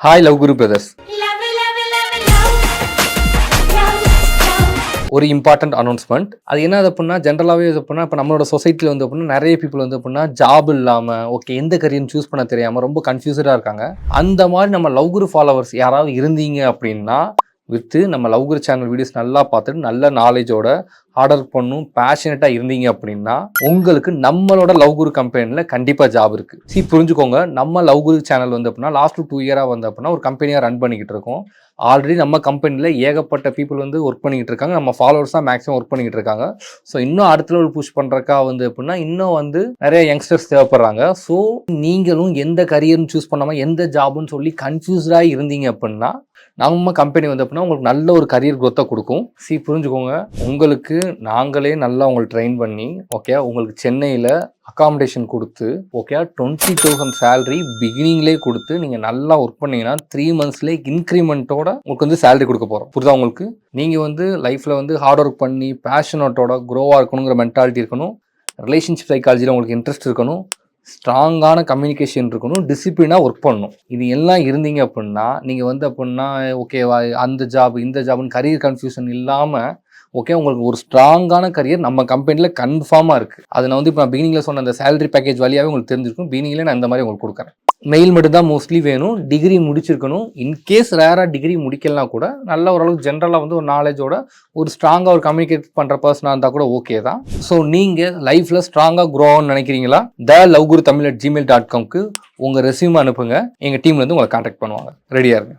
Hi love குரு brothers. ஒரு important announcement. அது என்ன அப்படின்னா ஜென்ரலாகவே இது அப்படின்னா இப்போ நம்மளோட சொசைட்டியில் வந்து அப்படின்னா நிறைய பீப்புள் வந்து அப்படின்னா ஜாப் இல்லாமல் ஓகே எந்த கரியர் சூஸ் பண்ண தெரியாமல் ரொம்ப கன்ஃபியூஸ்டாக இருக்காங்க. அந்த மாதிரி நம்ம லவ் குரு ஃபாலோவர்ஸ் யாராவது இருந்தீங்க அப்படின்னா வித்து நம்ம லவ் குரு சேனல் வீடியோஸ் நல்லா பார்த்துட்டு நல்ல நாலேஜோட ஆர்டர் பண்ணும் பேஷனேட்டாக இருந்தீங்க அப்படின்னா உங்களுக்கு நம்மளோட லவ் குரு கம்பெனியில் கண்டிப்பாக ஜாப் இருக்குது. புரிஞ்சுக்கோங்க, நம்ம லவ் குரு சேனல் வந்து அப்படின்னா லாஸ்ட் 2 இயராக வந்து அப்படின்னா ஒரு கம்பெனியாக ரன் பண்ணிக்கிட்டு இருக்கோம். ஆல்ரெடி நம்ம கம்பெனியில் ஏகப்பட்ட பீப்புள் வந்து ஒர்க் பண்ணிக்கிட்டு இருக்காங்க. நம்ம ஃபாலோவர்ஸ் தான் மேக்ஸிமம் ஒர்க் பண்ணிக்கிட்டு இருக்காங்க. ஸோ இன்னும் அடுத்த லெவல் புஷ் பண்ணுறக்கா வந்து அப்படின்னா இன்னும் வந்து நிறைய யங்ஸ்டர்ஸ் தேவைப்படுறாங்க. ஸோ நீங்களும் எந்த கரியர்னு சூஸ் பண்ணாமல் எந்த ஜாப்னு சொல்லி கன்ஃபியூஸ்டாக இருந்தீங்க அப்படின்னா நம்ம கம்பெனி வந்து அப்படின்னா உங்களுக்கு நல்ல ஒரு கரியர் குரோத்தை கொடுக்கும். புரிஞ்சுக்கோங்க, உங்களுக்கு நாங்களே நல்லா உங்களை ட்ரெயின் பண்ணி ஓகே உங்களுக்கு சென்னையில் அகாமடேஷன் கொடுத்து ஓகே 20,000 சேலரி பிகினிங்லேயே கொடுத்து நீங்கள் நல்லா ஒர்க் பண்ணீங்கன்னா 3 monthsலேயே இன்க்ரிமெண்ட்டோட உங்களுக்கு வந்து சேலரி கொடுக்க போகிறோம். புரியுதா உங்களுக்கு? நீங்கள் வந்து லைஃப்பில் வந்து ஹார்ட் ஒர்க் பண்ணி பேஷனோட்டோட க்ரோவாக இருக்கணுங்கிற மென்டாலிட்டி இருக்கணும். ரிலேஷன்ஷிப் சைக்காலஜியில் உங்களுக்கு இன்ட்ரெஸ்ட் இருக்கணும். ஸ்ட்ராங்கான கம்யூனிகேஷன் இருக்கணும். டிசிப்ளினாக ஒர்க் பண்ணணும். இது எல்லாம் இருந்தீங்க அப்படின்னா நீங்கள் வந்து அப்படின்னா ஓகேவா அந்த ஜாப் இந்த ஜாப்னு கரியர் கன்ஃபியூஷன் இல்லாமல் ஓகே உங்களுக்கு ஒரு ஸ்ட்ராங்கான கரியர் நம்ம கம்பெனியில் கன்ஃபார்மாக இருக்குது. அதை நான் வந்து இப்போ பிகினிங்கில் சொன்ன அந்த சேலரி பேக்கேஜ் வழியாகவே உங்களுக்கு தெரிஞ்சிருக்கும். பிகினிங்கில் நான் இந்த மாதிரி உங்களுக்கு கொடுக்குறேன். மெயில் மட்டும் தான் மோஸ்ட்லி வேணும். டிகிரி முடிச்சிருக்கணும். இன்கேஸ் ரேராக டிகிரி முடிக்கலாம் கூட நல்ல ஓரளவுக்கு ஜென்ரலாக வந்து ஒரு நாலேஜோட ஒரு ஸ்ட்ராங்காக ஒரு கம்யூனிகேட் பண்ணுற பர்சனாக இருந்தால் கூட ஓகே தான். ஸோ நீங்கள் லைஃப்பில் ஸ்ட்ராங்காக க்ரோ ஆகும்னு நினைக்கிறீங்களா? theloveguru@gmail.com உங்கள் ரெஸ்யூம் அனுப்புங்க. எங்கள் டீம்லேருந்து உங்களை கான்டாக்ட் பண்ணுவாங்க. ரெடியாக இருங்க.